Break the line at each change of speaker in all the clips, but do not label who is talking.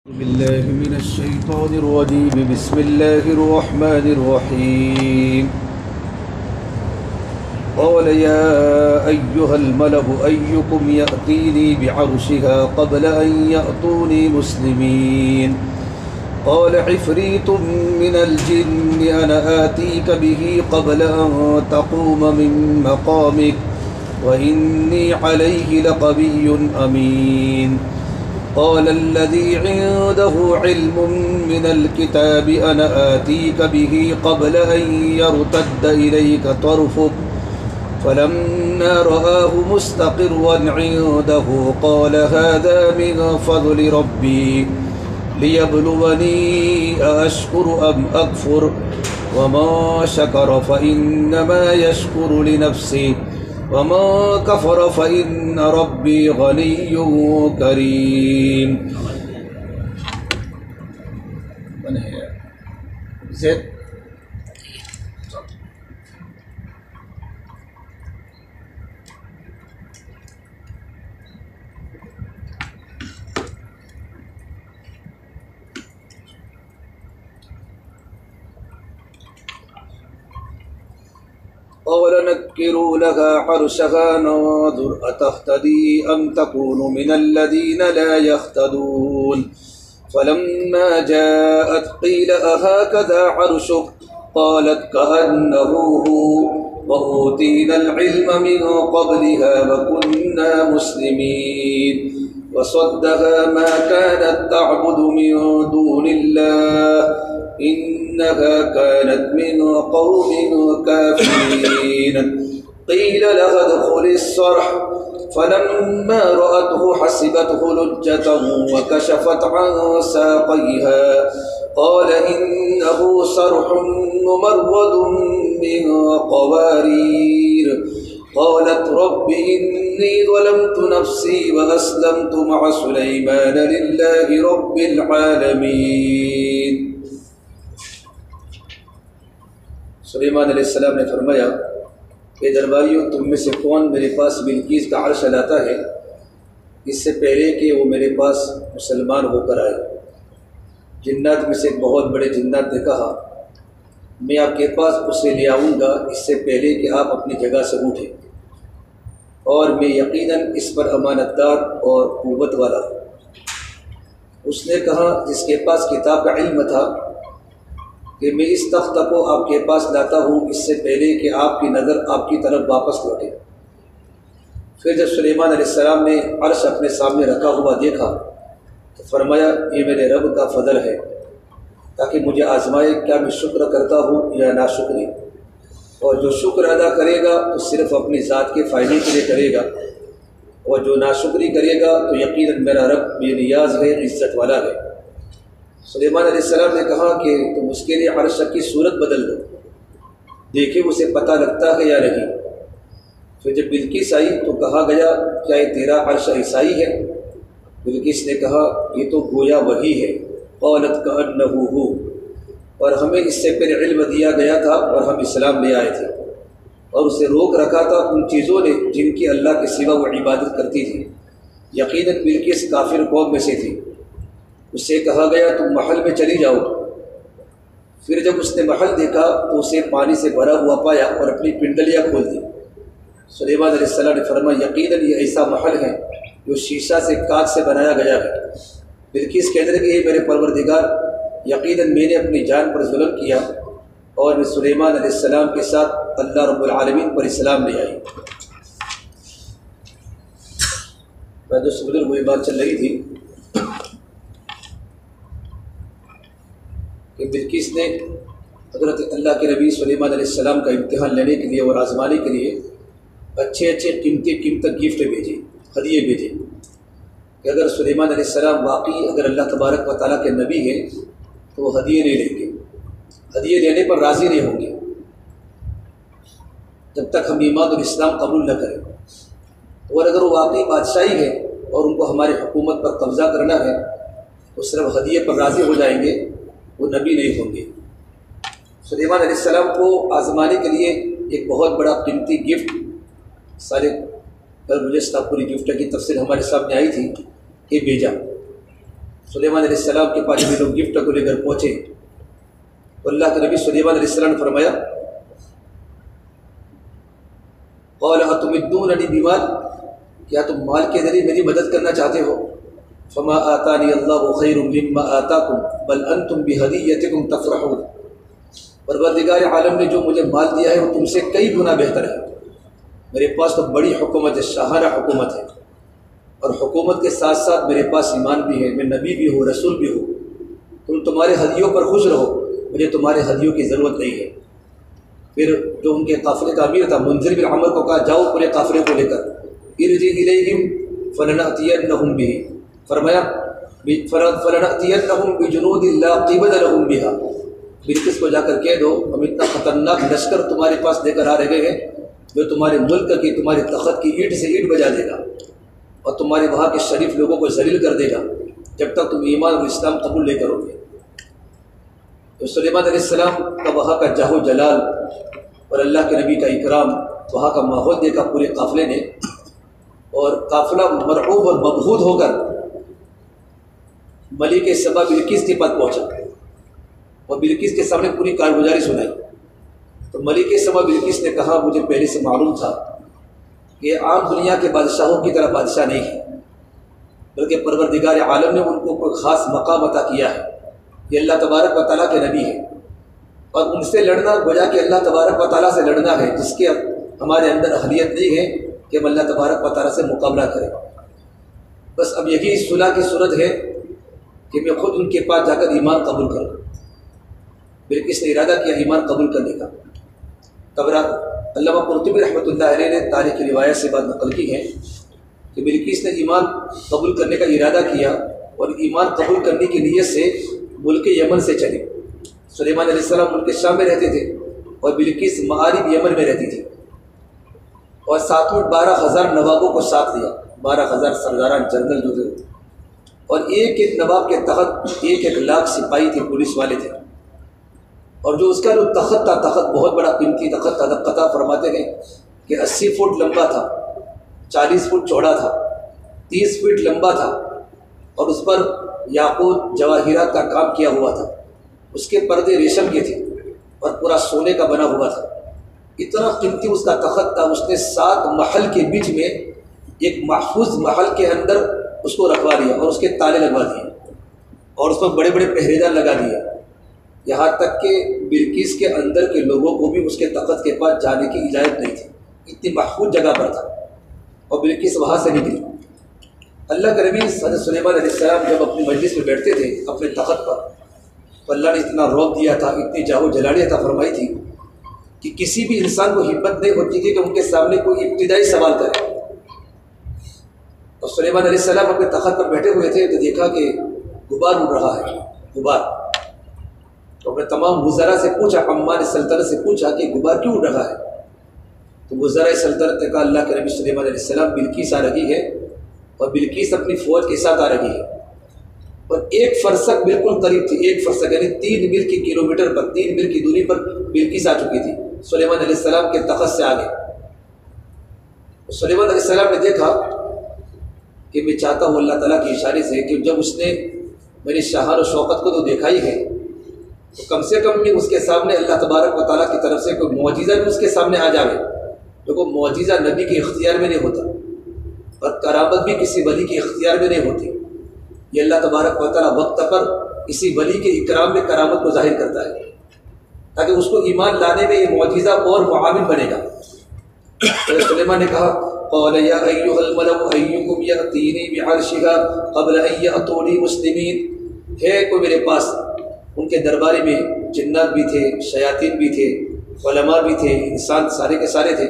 بالله من الشيطان الرجيم. بسم الله الرحمن الرحيم. قال يا أيها الملأ أيكم يأتيني بعرشها قبل أن يأتوني مسلمين. قال عفريت من الجن أنا آتيك به قبل أن تقوم من مقامك وإني عليه لقوي أمين. قال الذي عنده علم من الكتاب أنا آتيك به قبل أن يرتد إليك طرفك فلما رآه مستقرا عنده قال هذا من فضل ربي ليبلوني أأشكر أم أكفر وما شكر فإنما يشكر لنفسه وما كفر فإن ربي غني كريم. من ہے زید؟ قال نكروا لها عرشها ننظر أتهتدي أم تكون من الذين لا يهتدون. فلما جاءت قيل أهكذا عرشك قالت كأنه هو وأوتينا العلم من قبلها وكنا مسلمين. وصدها ما كانت تعبد من دون الله إنها كانت من قوم كافرين. قيل لها ادخل الصرح فلما رأته حسبته لجة وكشفت عن ساقيها قال إنه صرح ممرد من قوارير. قالت رب إني ظلمت نفسي وأسلمت مع سليمان لله رب العالمين. سلیمان علیہ السلام نے فرمایا کہ درباریوں تم میں سے کون میرے پاس بلقیس کا عرش لاتا ہے اس سے پہلے کہ وہ میرے پاس مسلمان ہو کر آئے. جنات میں سے ایک بہت بڑے جنات نے کہا میں آپ کے پاس اسے لے آؤں گا اس سے پہلے کہ آپ اپنی جگہ سے اٹھیں اور میں یقیناً اس پر امانت دار اور قوت والا ہوں. اس نے کہا جس کے پاس کتاب کا علم تھا کہ میں اس تخت کو آپ کے پاس لاتا ہوں اس سے پہلے کہ آپ کی نظر آپ کی طرف واپس لوٹے. پھر جب سلیمان علیہ السلام نے عرش اپنے سامنے رکھا ہوا دیکھا تو فرمایا یہ میرے رب کا فضل ہے تاکہ مجھے آزمائے کیا میں شکر کرتا ہوں یا ناشکری. اور جو شکر ادا کرے گا تو صرف اپنی ذات کے فائدے کے لیے کرے گا اور جو ناشکری کرے گا تو یقیناً میرا رب بے نیاز ہے عزت والا ہے. سلیمان علیہ السلام نے کہا کہ تم اس کے لیے عرش کی صورت بدل دو دیکھیں اسے پتہ لگتا ہے یا نہیں. پھر جب بلقیس آئی تو کہا گیا کیا یہ تیرا عرش عیسائی ہے؟ بلقیس نے کہا یہ تو گویا وہی ہے. قالت کأنہ ہو. اور ہمیں اس سے پہلے علم دیا گیا تھا اور ہم اسلام لے آئے تھے اور اسے روک رکھا تھا ان چیزوں نے جن کی اللہ کے سوا وہ عبادت کرتی تھی. یقیناً بلقیس کافر قوم میں سے تھی. اس سے کہا گیا تم محل میں چلی جاؤ. پھر جب اس نے محل دیکھا تو اسے پانی سے بھرا ہوا پایا اور اپنی پنڈلیاں کھول دی. سلیمان علیہ السلام نے فرمایا یقیناً یہ ایسا محل ہے جو شیشہ سے کانچ سے بنایا گیا ہے. بلقیس کہنے لگی ہے میرے پروردگار یقیناً میں نے اپنی جان پر ظلم کیا اور میں سلیمان علیہ السلام کے ساتھ اللہ رب العالمین پر اسلام لے آئی. جو سبل وہی بات چل رہی تھی کہ بلقیس نے حضرت اللہ کے نبی سلیمان علیہ السلام کا امتحان لینے کے لیے اور آزمانے کے لیے اچھے قیمتی گفٹ بھیجے ہدیے بھیجے کہ اگر سلیمان علیہ السلام واقعی اگر اللہ تبارک و تعالیٰ کے نبی ہیں تو وہ ہدیے نہیں لیں گے. ہدیے لینے پر راضی نہیں ہوں گے جب تک ہم ایمان اور اسلام قبول نہ کریں. اور اگر وہ واقعی بادشاہی ہے اور ان کو ہماری حکومت پر قبضہ کرنا ہے تو صرف ہدیے پر راضی ہو جائیں گے وہ نبی نہیں ہوں گے. سلیمان علیہ السلام کو آزمانے کے لیے ایک بہت بڑا قیمتی گفٹ سارے کل گزشتہ پوری گفٹ کی تفصیل ہمارے سامنے آئی تھی کہ بھیجا. سلیمان علیہ السلام کے پاس بھی لوگ گفٹ کو لے کر پہنچے تو اللہ کے نبی سلیمان علیہ السلام نے فرمایا قال اتمدوننی بمال، کیا تم مال کے ذریعے میری مدد کرنا چاہتے ہو؟ فما آتانی اللہ خیر مما آتاکم بل انتم بہدیتکم تفرحون، پروردگار عالم نے جو مجھے مال دیا ہے وہ تم سے کئی گنا بہتر ہے، میرے پاس تو بڑی حکومت ہے، شاہانہ حکومت ہے، اور حکومت کے ساتھ ساتھ میرے پاس ایمان بھی ہے، میں نبی بھی ہوں، رسول بھی ہوں، تم تمہارے ہدیوں پر خوش رہو، مجھے تمہارے ہدیوں کی ضرورت نہیں ہے۔ پھر جو ان کے قافلے کا امیر تھا منذر بن عمر کو کہا جاؤ پورے قافلے کو لے کر ارجع الیہم فلنأتینہم بہ، فرمایا فلنأتینہم بجنود لا قبل لہم بہا، بلقیس کو جا کر کہہ دو ہم اتنا خطرناک لشکر تمہارے پاس لے کر آ رہے ہیں جو تمہارے ملک کی، تمہارے تخت کی اینٹ سے اینٹ بجا دے گا اور تمہارے وہاں کے شریف لوگوں کو ذلیل کر دے گا جب تک تم ایمان اور اسلام قبول نہیں کرو گے۔ تو سلیمان علیہ السلام کا وہاں کا جاہ و جلال اور اللہ کے نبی کا اکرام، وہاں کا ماحول دیکھا پورے قافلے نے، اور قافلہ مرعوب اور مبہوت ہو کر ملک سبا بلقیس کے پاس پہنچا اور بلقیس کے سامنے پوری کارگزاری سنائی۔ تو ملک سبا بلقیس نے کہا مجھے پہلے سے معلوم تھا کہ عام دنیا کے بادشاہوں کی طرح بادشاہ نہیں ہے، بلکہ پروردگار عالم نے ان کو کوئی خاص مقام عطا کیا ہے، یہ اللہ تبارک و تعالیٰ کے نبی ہے، اور ان سے لڑنا گویا کہ اللہ تبارک و تعالیٰ سے لڑنا ہے، جس کے ہمارے اندر اہلیت نہیں ہے کہ ہم اللہ تبارک و تعالیٰ سے مقابلہ کریں۔ بس اب یہی صلح کی صورت ہے کہ میں خود ان کے پاس جا کر ایمان قبول کروں۔ بلقیس نے ارادہ کیا ایمان قبول کرنے کا۔ علامہ قرطبی رحمۃ اللہ علیہ نے تاریخ کی روایت سے بات نقل کی ہے کہ بلقیس نے ایمان قبول کرنے کا ارادہ کیا اور ایمان قبول کرنے کی نیت سے ملک یمن سے چلی۔ سلیمان علیہ السلام ملک شام میں رہتے تھے اور بلقیس معارب یمن میں رہتی تھی، اور ساتھ میں 12,000 نوابوں کو ساتھ لیا، 12,000 سرداران جنرل جو تھے، اور ایک ایک نواب کے تحت 1 لاکھ سپاہی تھے، پولیس والے تھے، اور جو اس کا جو تخت تھا، تخت بہت بڑا قیمتی تخت تھا، قطع فرماتے ہیں کہ 80 فٹ لمبا تھا، 40 فٹ چوڑا تھا، 30 فٹ لمبا تھا، اور اس پر یاقوت جواہرات کا کام کیا ہوا تھا، اس کے پردے ریشم کے تھے اور پورا سونے کا بنا ہوا تھا، اتنا قیمتی اس کا تخت تھا۔ اس نے 7 محل کے بیچ میں ایک محفوظ محل کے اندر اس کو رکھوا دیا اور اس کے تالے لگوا دیے اور اس پر بڑے بڑے پہرے دار لگا دیے، یہاں تک کہ بلقیس کے اندر کے لوگوں کو بھی اس کے تخت کے پاس جانے کی اجازت نہیں تھی، اتنی محفوظ جگہ پر تھا، اور بلقیس وہاں سے نکلی۔ اللہ کے نبی حضرت سلیمان علیہ السلام جب اپنی مجلس میں بیٹھتے تھے اپنے تخت پر، تو اللہ نے اتنا رعب دیا تھا، اتنی جاہ و جلالی عطا فرمائی تھی کہ کسی بھی انسان کو ہمت نہیں ہوتی تھی کہ ان کے سامنے کوئی ابتدائی سوال کرے۔ اور سلیمان علیہ السلام اپنے تخت پر بیٹھے ہوئے تھے تو دیکھا کہ غبار اڑ رہا ہے، غبار، تو اپنے تمام وزراء سے پوچھا، عمان سلطنت سے پوچھا کہ غبار کیوں اڑ رہا ہے؟ تو وزراء سلطنت نے کہا اللہ کے نبی سلیمان علیہ السلام بلقیس آ رہی ہے اور بلقیس اپنی فوج کے ساتھ آ رہی ہے، اور 1 فرسخ بالکل قریب تھی، 1 فرسخ یعنی 3 میل کی کلومیٹر پر، 3 میل کی دوری پر بلقیس آ چکی تھی سلیمان علیہ السلام کے تخت سے آگے۔ سلیمان علیہ السلام نے دیکھا کہ میں چاہتا ہوں اللہ تعالیٰ کے اشارے سے کہ جب اس نے میری شاہان و شوقت کو تو دیکھا ہی ہے تو کم سے کم بھی اس کے سامنے اللہ تبارک و تعالیٰ کی طرف سے کوئی معجزہ بھی اس کے سامنے آ جاوے، جو کوئی معجزہ نبی کے اختیار میں نہیں ہوتا اور کرامت بھی کسی ولی کے اختیار میں نہیں ہوتی، یہ اللہ تبارک و تعالیٰ وقت پر کسی ولی کے اکرام میں کرامت کو ظاہر کرتا ہے تاکہ اس کو ایمان لانے میں یہ معجزہ اور معاون بنے گا۔ سلیمان نے کہا قال یا ایھا الملأ ایکم یأتینی بعرشها قبل ان یأتونی مسلمین، ہے کوئی میرے پاس؟ ان کے دربارے میں جنات بھی تھے، شیاطین بھی تھے، علماء بھی تھے، انسان سارے کے سارے تھے،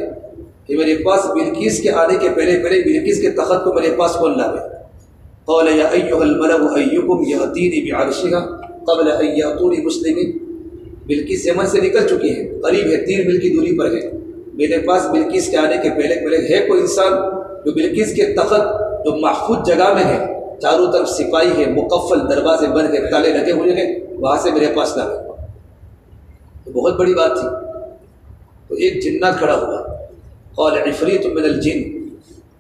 کہ میرے پاس بلقیس کے آنے کے پہلے بلقیس کے تخت کو میرے پاس کون لاوے؟ قال یا ایھا الملأ ایکم یأتینی بعرشها قبل ان یأتونی مسلمین، بلقیس یمن سے نکل چکی ہے، قریب ہے، 3 میل کی دوری پر ہے، میرے پاس بلقیس کے آنے کے پہلے ہے کوئی انسان جو بلقیس کے تخت جو محفوظ جگہ میں ہے، چاروں طرف سپاہی ہے، مقفل دروازے بند ہے، تالے لگے ہوئے ہیں، وہاں سے میرے پاس لاوے؟ تو بہت بڑی بات تھی۔ تو ایک جنات کھڑا ہوا، قال عفریت من الجن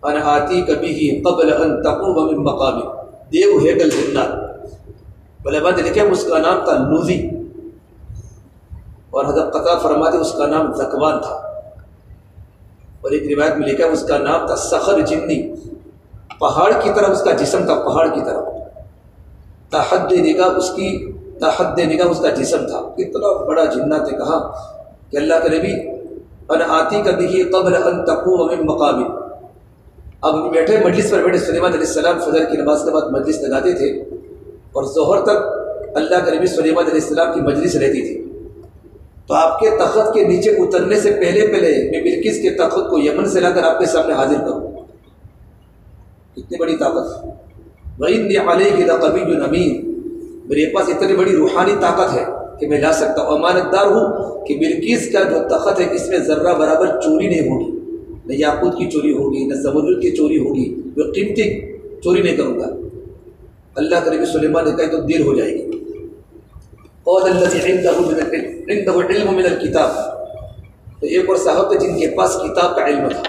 انا آتیک بہ قبل ان تقوم من مقامک، دیو ہیکل جنات، علماء نے لکھا اس کا نام تھا لوذی، اور حضرت قطع فرماتے اس کا نام ذکوان تھا، اور ایک روایت میں لکھا اس کا نام تھا صخر جنی، پہاڑ کی طرح اس کا جسم تھا، پہاڑ کی طرح، تحد نگاہ اس کا جسم تھا، اتنا بڑا جنات نے کہا کہ اللہ کے نبی انا آتی کا بھی قبل ان تقوم من مقام، اب بیٹھے مجلس پر بیٹھے، سلیمان علیہ السلام فجر کی نماز کے بعد مجلس لگاتے تھے اور ظہر تک اللہ کے نبی سلیمان علیہ السلام کی مجلس رہتی تھی، تو آپ کے تخت کے نیچے اترنے سے پہلے میں بلقیس کے تخت کو یمن سے لا کر آپ کے سامنے حاضر کروں، اتنی بڑی طاقت، وَإِنِّي عَلَيْهِ لَقَوِيٌّ أَمِينٌ، میرے پاس اتنی بڑی روحانی طاقت ہے کہ میں لا سکتا ہوں، امانت دار ہوں کہ بلقیس کا جو تخت ہے اس میں ذرہ برابر چوری نہیں ہوگی، نہ یاقوت کی چوری ہوگی، نہ زمرد کی چوری ہوگی، جو قیمتی چوری نہیں کروں گا۔ اللہ کے نبی سلیمان نے کہا تو دیر ہو جائے گی۔ قال الذي عنده علم من الكتاب، تو ایک اور صاحب تھے جن کے پاس کتاب کا علم تھا،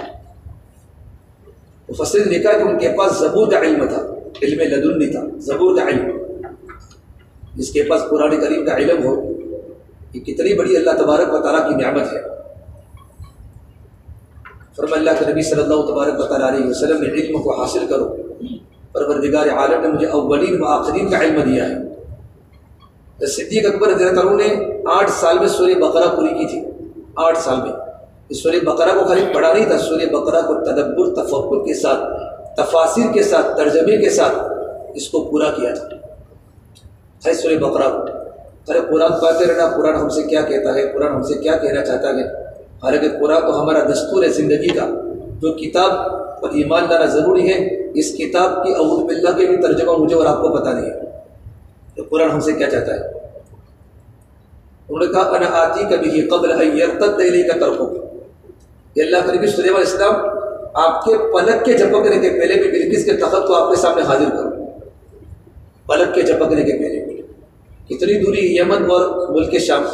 مفسر نے کہا کہ ان کے پاس زبور کا علم تھا، علم لدنی تھا، زبور کا علم، جس کے پاس قرآن کریم کا علم ہو، یہ کتنی بڑی اللہ تبارک و تعالیٰ کی نعمت ہے۔ فرمایا اللہ کے نبی صلی اللہ تبارک و تعالیٰ علیہ وسلم نے علم کو حاصل کرو، پروردگار عالم نے مجھے اولین و آخرین کا علم دیا ہے۔ صدیق اکبر رضی اللہ عنہ نے 8 سال میں سورہ بقرہ پوری کی تھی، 8 سال میں۔ اس سورہ بقرہ کو خالی پڑھا نہیں تھا، سورہ بقرہ کو تدبر تفکر کے ساتھ، تفاسیر کے ساتھ، ترجمے کے ساتھ اس کو پورا کیا تھا۔ ہے سورہ بقرہ کو ارے قرآن پڑھتے رہنا، قرآن ہم سے کیا کہتا ہے، قرآن ہم سے کیا کہنا چاہتا ہے، حالانکہ قرآن تو ہمارا دستور ہے زندگی کا، جو کتاب پر ایمان لانا ضروری ہے، اس کتاب کی اعوذ باللہ کے بھی ترجمہ مجھے اور آپ کو پتہ نہیں ہے کہ قرآن ہم سے کیا چاہتا ہے۔ انہوں نے کہا انا آتی کبھی قبل ان یرتد الیک طرفک، کہ اللہ کے نبی سلیمان علیہ السلام آپ کے پلک کے جھپکنے کے پہلے بھی بلقیس کے تخت کو آپ کے سامنے حاضر کروں، پلک کے جھپکنے کے پہلے۔ کتنی دوری یمن اور ملک شام،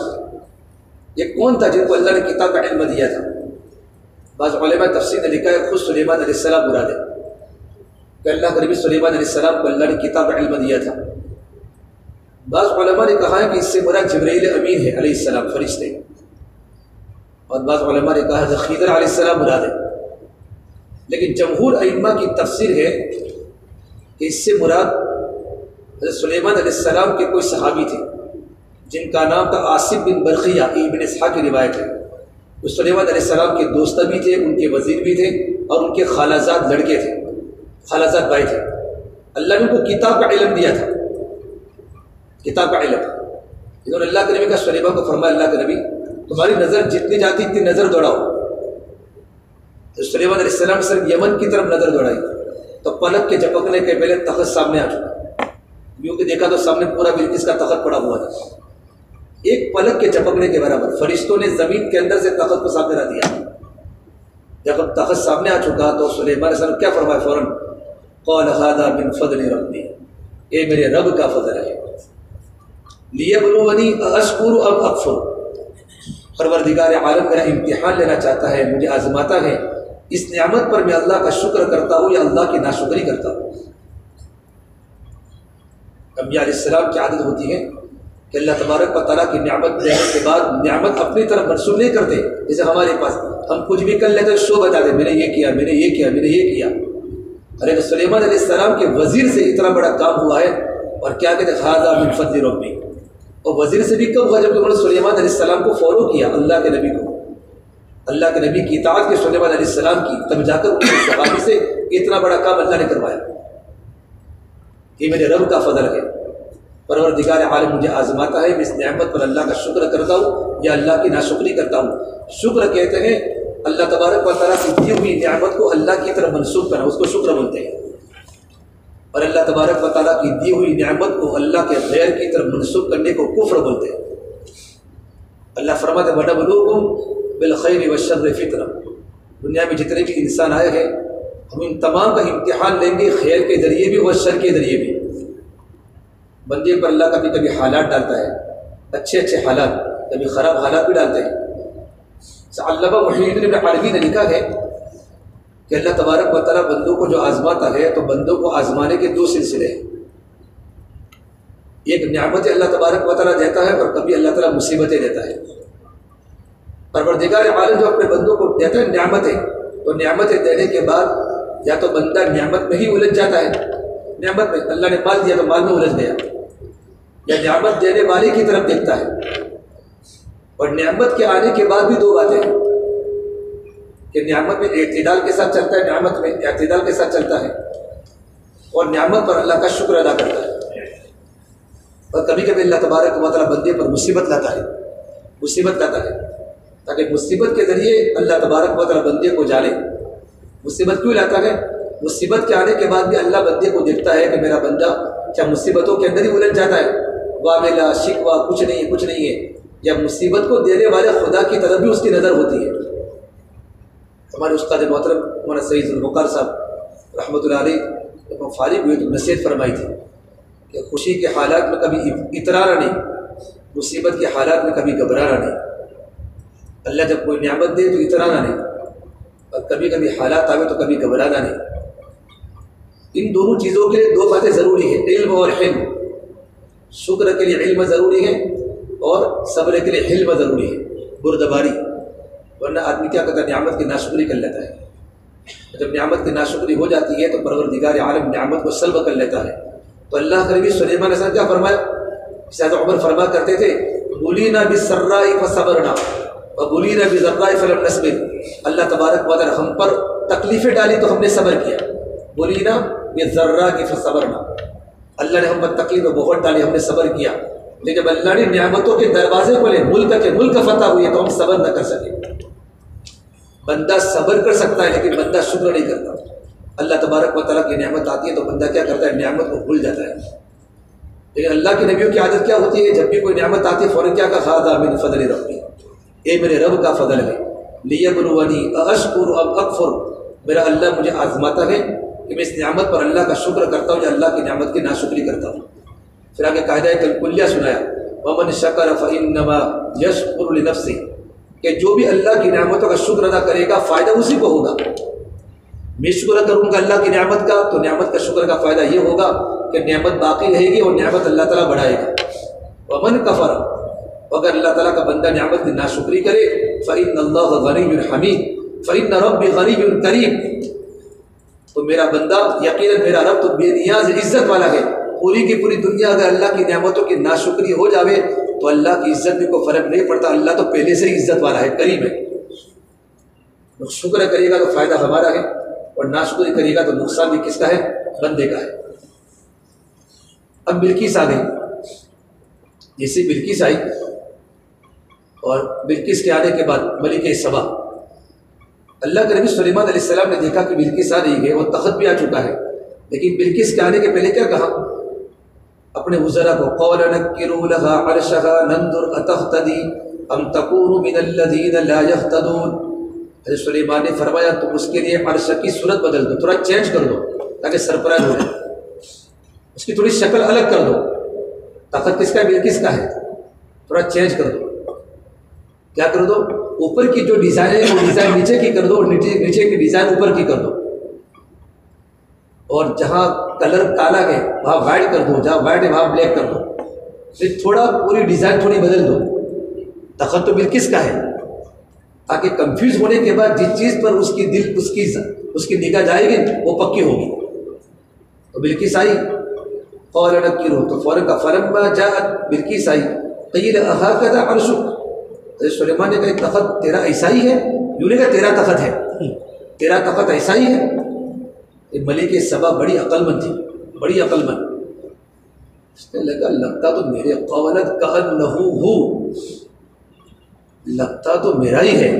یہ کون تھا جن کو اللہ نے کتاب کا علم دیا تھا؟ بعض علماء تفسیر نے لکھا ہے خود سلیمان علیہ السلام مراد ہے کہ اللہ کے نبی سلیمان علیہ السلام کو اللہ نے کتاب کا علم دیا تھا۔ بعض علماء نے کہا ہے کہ اس سے مراد جبرائیل امین ہے علیہ السلام، فرشتے، اور بعض علماء نے کہا ہے خضر علیہ السلام مراد ہے، لیکن جمہور ائمہ کی تفسیر ہے کہ اس سے مراد حضرت سلیمان علیہ السلام کے کوئی صحابی تھے جن کا نام تھا آصف بن برقیہ، ابن اسحاق کی روایت ہے۔ وہ سلیمان علیہ السلام کے دوست بھی تھے، ان کے وزیر بھی تھے، اور ان کے خالہ زاد لڑکے تھے، خالہ زاد بھائی تھے۔ اللہ نے ان کو کتاب کا علم دیا تھا، کتاب کا علم۔ انہوں نے اللہ کے نبی کا سلیمان کو فرمایا اللہ کے نبی تمہاری نظر جتنی جاتی اتنی نظر دوڑاؤ۔ تو سلیمان علیہ السلام صرف یمن کی طرف نظر دوڑائی تو پلک کے جھپکنے کے پہلے تخت سامنے آ چکا، یوں کہ دیکھا تو سامنے پورا بلقیس کا تخت پڑا ہوا تھا، ایک پلک کے جھپکنے کے برابر۔ فرشتوں نے زمین کے اندر سے تخت کو سامنے رکھ دیا۔ جب تخت سامنے آ چکا تو سلیمان علیہ السلام کیا فرمایا فوراً؟ قال هذا من فضل ربی، یہ میرے رب کا فضل ہے، لیبلونی اشکر ام اکفر، پروردگار عالم میرا امتحان لینا چاہتا ہے، مجھے آزماتا ہے، اس نعمت پر میں اللہ کا شکر کرتا ہوں یا اللہ کی ناشکری کرتا ہوں۔ انبیاء علیہ السلام کی عادت ہوتی ہے کہ اللہ تبارک و تعالیٰ کی نعمت دینے کے بعد نعمت اپنی طرف منسوخ نہیں کرتے، جیسے ہمارے پاس ہم کچھ بھی کر لیتے شو بتا دیں میں نے یہ کیا، میں نے یہ کیا، میں نے یہ کیا۔ ارے سلیمان علیہ السلام کے وزیر سے اتنا بڑا کام ہوا ہے، اور کیا کہتے ہیں ھذا من فضل ربی، اور وزیر سے بھی کب ہوا جب انہوں نے سلیمان علیہ السلام کو فالو کیا، اللہ کے نبی کو، اللہ کے نبی کی اطاعت کے سلیمان علیہ السلام کی، تب جا کر ان صحابی سے اتنا بڑا کام اللہ نے کروایا۔ یہ میرے رب کا فضل ہے، پروردگار عالم مجھے آزماتا ہے، میں اس نعمت پر اللہ کا شکر کرتا ہوں یا اللہ کی ناشکری کرتا ہوں۔ شکر کہتے ہیں اللہ تبارک و تعالیٰ کی دی ہوئی نعمت کو اللہ کی طرف منسوخ کرنا، اس کو شکر بولتے ہیں، اور اللہ تبارک و تعالیٰ کی دی ہوئی نعمت کو اللہ کے غیر کی طرف منسوخ کرنے کو کفر بولتے ہیں۔ اللہ فرماتے ہیں وَنَبْلُوكُمْ بِالْخَيْرِ وَالشَّرِّ فِتْنَةً، دنیا میں جتنے بھی انسان آئے ہیں ہم ان تمام کا امتحان لیں گے، خیر کے ذریعے بھی اور شر کے ذریعے بھی۔ بندے پر اللہ کبھی کبھی حالات ڈالتا ہے، اچھے اچھے حالات، کبھی خراب حالات بھی ڈالتے ہیں۔ علامہ محی الدین ابن عربی نے لکھا ہے کہ اللہ تبارک و تعالیٰ بندوں کو جو آزماتا ہے تو بندوں کو آزمانے کے 2 سلسلے ہیں۔ ایک نعمت اللہ تبارک و تعالیٰ دیتا ہے اور کبھی اللہ تعالیٰ مصیبتیں دیتا ہے۔ پروردگار عالم جو اپنے بندوں کو دیتا ہے نعمتیں، تو نعمتیں دینے کے بعد یا تو بندہ نعمت میں ہی الجھ جاتا ہے، نعمت میں اللہ نے مال دیا تو مال میں الجھ گیا، یا نعمت دینے والے کی طرف دیکھتا ہے۔ اور نعمت کے آنے کے بعد بھی دو باتیں ہیں کہ نعمت میں اعتدال کے ساتھ چلتا ہے، نعمت میں اعتدال کے ساتھ چلتا ہے، اور نعمت پر اللہ کا شکر ادا کرتا ہے۔ اور کبھی کبھی اللہ تبارک و تعالیٰ بندے پر مصیبت لاتا ہے، مصیبت لاتا ہے، تاکہ مصیبت کے ذریعے اللہ تبارک و تعالیٰ بندے کو جانے۔ مصیبت کیوں لاتا ہے؟ مصیبت کے آنے کے بعد بھی اللہ بندے کو دیکھتا ہے کہ میرا بندہ کیا مصیبتوں کے اندر ہی الجھ جاتا ہے، واویلا شکوہ کچھ نہیں ہے، کچھ نہیں ہے، یا مصیبت کو دینے والے خدا کی طرف بھی اس کی نظر ہوتی ہے۔ ہمارے استاد محترم مولانا سعید ذوالفقار صاحب رحمۃ اللہ علیہ جب فارغ ہوئے تو نصیحت فرمائی تھی کہ خوشی کے حالات میں کبھی اترانا نہیں، مصیبت کے حالات میں کبھی گھبرانا نہیں۔ اللہ جب کوئی نعمت دے تو اترانا نہیں، اور کبھی کبھی حالات آئے تو کبھی گھبرانا نہیں۔ ان دونوں چیزوں کے لیے دو باتیں ضروری ہیں، علم اور حلم۔ شکر کے لیے علم ضروری ہے اور صبر کے لیے حلم ضروری ہے، بردباری، ورنہ آدمی کیا کرتا ہے نعمت کی ناشکری کر لیتا ہے۔ جب نعمت کی ناشکری ہو جاتی ہے تو پروردگار عالم نعمت کو سلب کر لیتا ہے۔ تو اللہ کے نبی سلیمان علیہ السلام کیا فرمایا؟ سیدنا عمر فرما کرتے تھے بُلِينَا بِالسَّرَّاءِ فَصَبَرْنَا وَبُلِينَا بِالضَّرَّاءِ فَلَمْ نَصْبِرْ۔ اللہ تبارک و تعالیٰ ہم پر تکلیفیں ڈالی تو ہم نے صبر کیا، بُلِينَا بِالضَّرَّاءِ فَصَبَرْنَا، اللہ نے ہم پر تکلیفیں بہت ڈالی، ہم نے صبر کیا، لیکن جب اللہ نے نعمتوں کے دروازے کھولے، ملک فتح ہوئی تو ہم صبر نہ کر سکے۔ بندہ صبر کر سکتا ہے لیکن بندہ شکر نہیں کرتا۔ اللہ تبارک و تعالیٰ کی نعمت آتی ہے تو بندہ کیا کرتا ہے؟ نعمت کو بھول جاتا ہے۔ لیکن اللہ کے نبیوں کی عادت کیا ہوتی ہے؟ جب بھی کوئی نعمت آتی ہے فوراً کیا کہا؟ ھذا من فضل ربی، اے میرے رب کا فضل ہے، لیبلونی ااشکر ام اکفر، میرا اللہ مجھے آزماتا ہے کہ میں اس نعمت پر اللہ کا شکر کرتا ہوں یا اللہ کی نعمت کی ناشکری کرتا ہوں۔ پھر آگے قاعدہ کلیہ سنایا، ومن شکر فانما یشکر لنفسہ، کہ جو بھی اللہ کی نعمتوں کا شکر ادا کرے گا فائدہ اسی کو ہوگا۔ میں شکر کروں گا اللہ کی نعمت کا تو نعمت کا شکر کا فائدہ یہ ہوگا کہ نعمت باقی رہے گی اور نعمت اللہ تعالیٰ بڑھائے گا۔ ومن کفر، اگر اللہ تعالیٰ کا بندہ نعمت کی ناشکری کرے، فإن اللہ غنی حمید فإن ربی غنی کریم، تو میرا بندہ یقیناً میرا رب تو بے نیاز عزت والا ہے۔ پوری کی پوری دنیا اگر اللہ کی نعمتوں کی ناشکری ہو جاوے تو اللہ کی عزت میں کوئی فرق نہیں پڑتا، اللہ تو پہلے سے ہی عزت والا ہے، کریم ہے۔ شکر کرے گا تو فائدہ ہمارا ہے اور ناشکری کرے گا تو نقصان بھی کس کا ہے؟ بندے کا ہے۔ اب بلقیس آ گئی، جیسے بلقیس آئی اور بلقیس کے آنے کے بعد ملکہ سبا، اللہ کے نبی سلیمان علیہ السلام نے دیکھا کہ بلقیس آ رہی ہے، وہ تخت بھی آ چکا ہے، لیکن بلقیس کے آنے کے پہلے کیا کہا اپنے وزراء کو؟ قَوْلَ نَكِّرُوا لَهَا عَرْشَهَا نَنْظُرْ أَتَهْتَدِي أَمْ تَكُونُ مِنَ الَّذِينَ لَا يَهْتَدُونَ۔ حضرت سلیمان نے فرمایا تم اس کے لیے عرش کی صورت بدل دو، تھوڑا چینج کر دو تاکہ سرپرائز ہو جائے، اس کی تھوڑی شکل الگ کر دو۔ تخت کس کا ہے؟ بلقیس کا ہے، تھوڑا چینج کر دو۔ کیا کر دو؟ اوپر کی جو ڈیزائن ہے وہ ڈیزائن نیچے کی کر دو، اور نیچے کی ڈیزائن اوپر کی کر دو، اور جہاں کلر کالا ہے وہاں وائٹ کر دو، جہاں وائٹ ہے وہاں بلیک کر دو، پھر تھوڑا پوری ڈیزائن تھوڑی بدل دو۔ تخت تو بلقیس کا ہے، تاکہ کنفیوز ہونے کے بعد جس چیز پر اس کی نگاہ جائے گی وہ پکی ہوگی۔ تو بلقیس آئی، قَوْلَ نَكِّرُوا، تو فوراً کا فلما جاءت، بلقیس آئی، قِيلَ أَهَٰكَذَا عَرْشُكَ، حضرت سلیمان نے کہا تخت تیرا ایسا ہی ہے؟ یوں نہیں کہا تیرا تخت ہے، تیرا تخت ایسا ہی ہے۔ ملکہ سبا بڑی عقل مند تھی، بڑی عقل مند، اس نے لگتا تو میرے قولت کأنہ ہو، لگتا تو میرا ہی ہے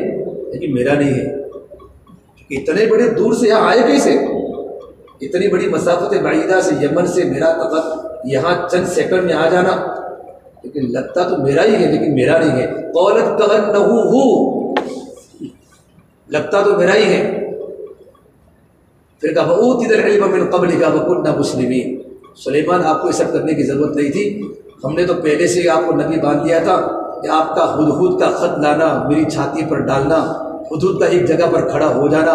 لیکن میرا نہیں ہے۔ اتنے بڑے دور سے یہاں آئے کیسے؟ اتنی بڑی مسافت بعیدہ سے، یمن سے میرا تخت یہاں چند سیکنڈ میں آ جانا، لیکن لگتا تو میرا ہی ہے لیکن میرا نہیں ہے۔ قولت کأنہ ہو، لگتا تو میرا ہی ہے۔ پھر کہا وَأُوتِيَ الْعِلْمَ مِنْ قَبْلِكَ وَكُنَّا مُسْلِمِينَ، سلیمان آپ کو یہ سب کرنے کی ضرورت نہیں تھی، ہم نے تو پہلے سے ہی آپ کو نبی باندھ دیا تھا کہ آپ کا ہدہد کا خط لانا، میری چھاتی پر ڈالنا، ہدہد کا ایک جگہ پر کھڑا ہو جانا،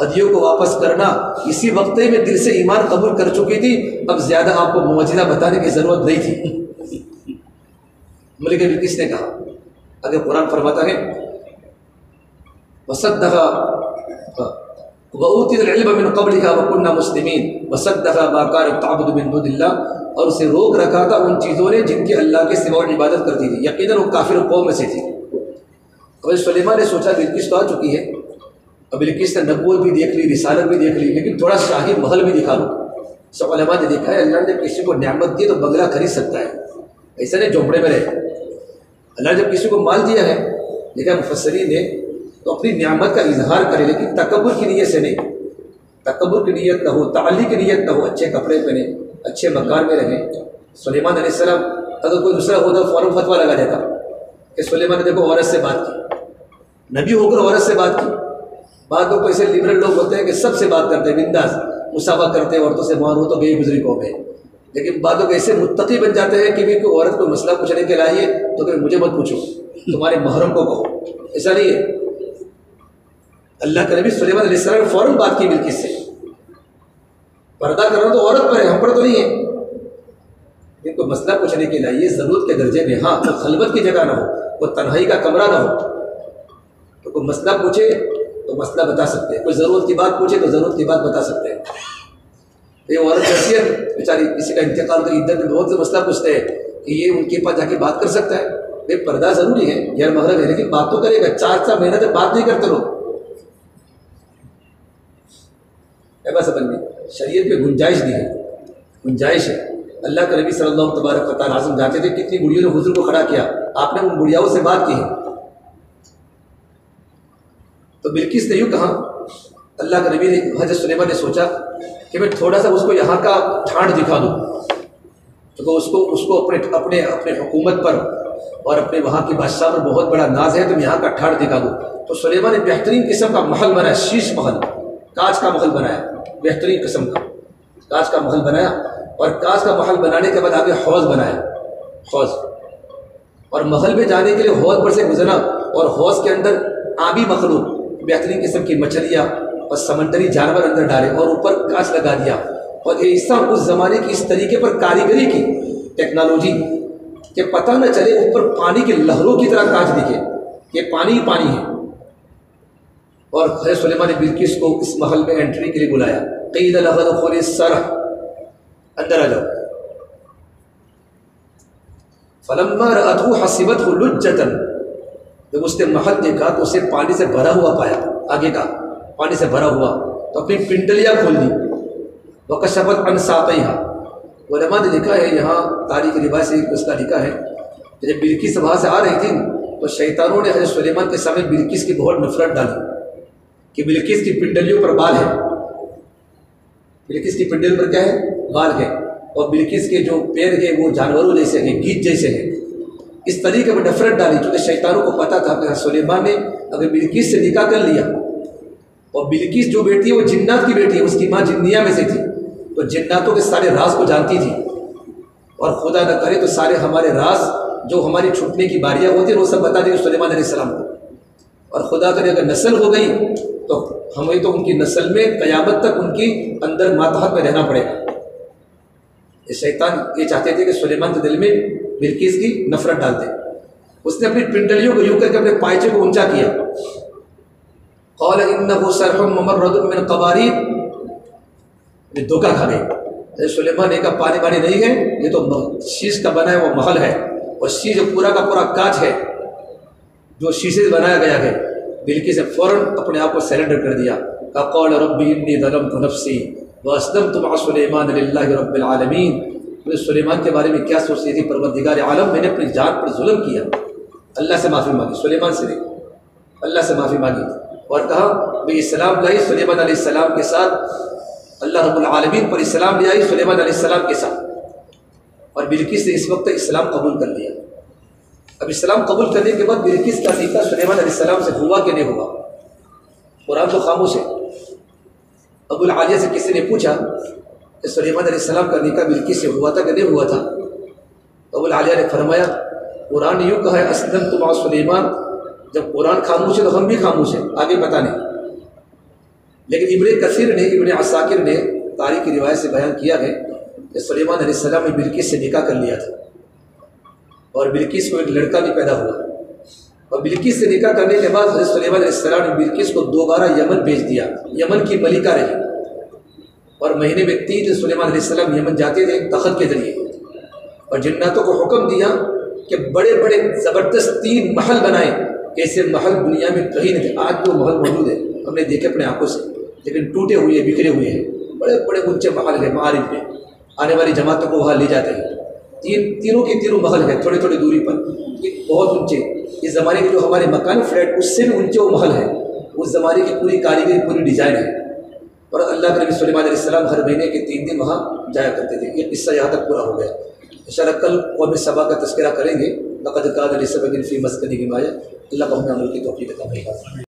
ہدیوں کو واپس کرنا، اسی وقت میں دل سے ایمان قبول کر چکی تھی، اب زیادہ آپ کو معجزہ بتانے کی ضرورت نہیں تھی۔ ملک بلقیس نے کہا. اگر قرآن فرماتا ہے وصدق وَأُوتِيَ الْعِلْمَ مِنْ قَبْلِهَا وَكُنَّا مُسْلِمِينَ وَصَدَّقَ مَا كَانَتْ تَعْبُدُ مِن دُونِ اللَّهِ، اور اسے روک رکھا تھا ان چیزوں نے جن کی اللہ کے سوا عبادت کرتی تھی. یقیناً وہ کافر قوم میں سے تھی. اور سلیمان نے سوچا بلقیس تو آ چکی ہے، اب بلقیس نے نبوت بھی دیکھ لی، رسالت بھی دیکھ لی، لیکن تھوڑا شاہی محل بھی دکھا لو. سب علماء نے دیکھا ہے اللہ نے کسی کو نعمت دی تو بنگلہ خرید سکتا ہے، ایسا نہیں جھونپڑے میں رہے. اللہ نے جب کسی کو مال دیا ہے، دیکھا مفسرین نے، تو اپنی نعمت کا اظہار کرے، لیکن تکبر کی نیت سے نہیں. تکبر کی نیت نہ ہو، تعلی کی نیت نہ ہو، اچھے کپڑے پہنے، اچھے مکان میں رہیں. سلیمان علیہ السلام اگر کوئی دوسرا ہوتا فوراً فتویٰ لگا دیتا کہ سلیمان نے دیکھو عورت سے بات کی، نبی ہو کر عورت سے بات کی. بعض لوگ ایسے لبرل لوگ ہوتے ہیں کہ سب سے بات کرتے ہیں، بنداز مسافہ کرتے ہیں عورتوں سے، وہاں ہو تو گئی گزری قوم ہے. لیکن بعض لوگ ایسے متقی بن جاتے ہیں کہ بھی کوئی عورت کو مسئلہ پوچھنے کے لائیے تو کہ مجھے مت پوچھو، تمہارے محرم کو کہو. ایسا نہیں ہے. اللہ کے نبی سلیمان علیہ السلام نے فوراً بات کی بلقیس سے. پردہ کرنا تو عورت پر ہے، ہم پر تو نہیں ہے. ان کو مسئلہ پوچھنے کے لائیے ضرورت کے درجے میں، ہاں کوئی خلوت کی جگہ نہ ہو، کوئی تنہائی کا کمرہ نہ ہو، تو کوئی مسئلہ پوچھے تو مسئلہ بتا سکتے ہیں، کوئی ضرورت کی بات پوچھے تو ضرورت کی بات بتا سکتے ہیں. یہ عورت جیسی ہے بیچاری، کسی کا انتقال تو عدت میں بہت سے مسئلہ پوچھتے ہیں کہ یہ ان کے پاس جا کے بات کر سکتا ہے. یہ پردہ ضروری ہے، غیر محرم ہے، لیکن بات تو کرے گا. 4 مہینہ تک بات نہیں کرتے لوگ. بس سمجھ میں شریعت میں گنجائش دی ہے، گنجائش ہے. اللہ کے نبی صلی اللہ تبارک و تعالیٰ عظیم جاتے تھے، کتنی بڑھیوں نے حضور کو کھڑا کیا، آپ نے ان بڑھیاؤں سے بات کی ہے. تو بلقیس نے یوں کہا، اللہ کے نبی نے حضرت سلیمان نے سوچا کہ میں تھوڑا سا اس کو یہاں کا ٹھانڈ دکھا دوں، تو اس کو اپنے حکومت پر اور اپنے وہاں کی بادشاہ پر بہت بڑا ناز ہے، تو میں یہاں کا ٹھانڈ دکھا دوں. تو سلیمان نے بہترین قسم کا محل بنایا، شیش محل، کانچ کا محل بنایا، بہترین قسم کا کانچ کا محل بنایا. اور کانچ کا محل بنانے کے بعد آگے حوض بنایا، حوض. اور محل میں جانے کے لیے حوض پر سے گزرا، اور حوض کے اندر آبی مخلوق، بہترین قسم کی مچھلیاں اور سمندری جانور اندر ڈالے، اور اوپر کانچ لگا دیا. اور ایسا اس زمانے کی اس طریقے پر کاریگری کی، ٹیکنالوجی، کہ پتہ نہ چلے اوپر پانی کی لہروں کی طرح کانچ دکھے کہ پانی ہی پانی ہے. اور حضرت سلیمان نے بلقیس کو اس محل میں انٹری کے لیے بلایا. قیل لها ادخلی الصرح، اندر آ جاؤ. فلما رأته حسبته لجة، جب اس نے محل دیکھا تو اسے پانی سے بھرا ہوا پایا، آگے کا پانی سے بھرا ہوا، تو اپنی پنڈلیاں کھول دی. وکشفت عن ساقیها، علماء نے لکھا ہے، یہاں تاریخ روایت سے اس کا لکھا ہے کہ جب بلقیس وہاں سے آ رہی تھی تو شیطانوں نے حضرت سلیمان کے سامنے بلقیس کی بہت نفرت ڈالی کہ بلقیس کی پنڈلیوں پر بال ہے، بلقیس کی پنڈلیوں پر کیا ہے؟ بال ہے. اور بلقیس کے جو پیر ہیں وہ جانوروں جیسے ہیں، گیدڑ جیسے ہیں. اس طریقے پر نفرت ڈالی، کیونکہ شیطانوں کو پتہ تھا کہ سلیمان نے اگر بلقیس سے نکاح کر لیا، اور بلقیس جو بیٹی ہے وہ جنات کی بیٹی ہے، اس کی ماں جنیا میں سے تھی، تو جناتوں کے سارے راز کو جانتی تھی. اور خدا نہ کرے تو سارے ہمارے راز جو ہماری چھٹنے کی باریاں ہوتی ہیں وہ سب بتا دیں سلیمان علیہ السلام کو. اور خدا کرے اگر نسل ہو گئی تو ہمیں تو ان کی نسل میں قیامت تک ان کی اندر ماتحت میں رہنا پڑے گا. یہ شیطان یہ چاہتے تھے کہ سلیمان کے دل میں بلقیس کی نفرت ڈالتے. اس نے اپنی پنڈلیوں کو یوں کر کے اپنے پائچے کو اونچا کیا. قال انه صرح ممرد من قواریر، یہ دھوکہ کھا گئے. سلیمان نے کہا پانی پانی نہیں ہے، یہ تو شیش کا بنا ہے وہ محل ہے، اور شیش پورا کا پورا کانچ ہے جو شیشے سے بنایا گیا ہے. بلقیس نے فوراً اپنے آپ کو سیلنڈر کر دیا. قال ربی انی ظلمت نفسی واسلمت مع سلیمان للہ رب العالمین. مجھے سلیمان کے بارے میں کیا سوچ رہی تھی، پروردگار عالم، میں نے اپنی جان پر ظلم کیا. اللہ سے معافی مانگی، سلیمان سے نہیں، اللہ سے معافی مانگی. اور کہا بھئی اسلام لائی سلیمان علیہ السلام کے ساتھ، اللہ رب العالمین پر اسلام لے آئی سلیمان علیہ السلام کے ساتھ. اور بلقیس نے اس وقت اسلام قبول کر لیا. اب اسلام قبول کرنے کے بعد بلقیس کا نکاح سلیمان علیہ السلام سے ہوا کہ نہیں ہوا؟ قرآن تو خاموش ہے. ابو العالیہ سے کسی نے پوچھا کہ سلیمان علیہ السلام کا نکاح بلقیس سے ہوا تھا کہ نہیں ہوا تھا؟ ابو العالیہ نے فرمایا قرآن یوں کہا ہے اسلمت مع سلیمان. جب قرآن خاموش ہے تو ہم بھی خاموش ہیں، آگے پتہ نہیں. لیکن ابن کثیر نے، ابن عساکر نے تاریخ کی روایت سے بیان کیا ہے کہ سلیمان علیہ السلام نے بلقیس سے نکاح کر لیا تھا. اور بلقیس کو ایک لڑکا بھی پیدا ہوا، اور بلقیس سے نکاح کرنے کے بعد حضرت سلیمان علیہ السلام نے بلقیس کو دوبارہ یمن بھیج دیا۔ یمن کی ملکہ رہی، اور مہینے میں 3 دن سلیمان علیہ السلام یمن جاتے تھے تخت کے ذریعے، اور جناتوں کو حکم دیا کہ بڑے بڑے زبردست 3 محل بنائیں، ایسے محل دنیا میں کہیں نہیں تھے۔ آج وہ محل موجود ہے، ہم نے دیکھے اپنے آنکھوں سے، لیکن ٹوٹے ہوئے بکھرے ہوئے ہیں، بڑے بڑے اونچے محل ہیں معارف میں، آنے والی جماعتوں کو وہاں لے جاتے ہیں۔ تینوں کے تینوں محل ہیں تھوڑی تھوڑی دوری پر، بہت اونچے۔ اس زمانے کے جو ہمارے مکان فلیٹ اس سے بھی اونچے وہ محل ہیں، اس زمانے کی پوری کاریگری پوری ڈیزائن ہے۔ اور اللہ کے نبی سلیمان علیہ السلام ہر مہینے کے 3 دن وہاں جایا کرتے تھے۔ یہ قصہ یہاں تک پورا ہو گیا۔ انشاءاللہ کل قوم سبا کا تذکرہ کریں گے۔ لقد کان لسبأ فی مسکنہم آیۃ۔ اللہ کو ہمیں عمل کی توفیق عطا فرمائے۔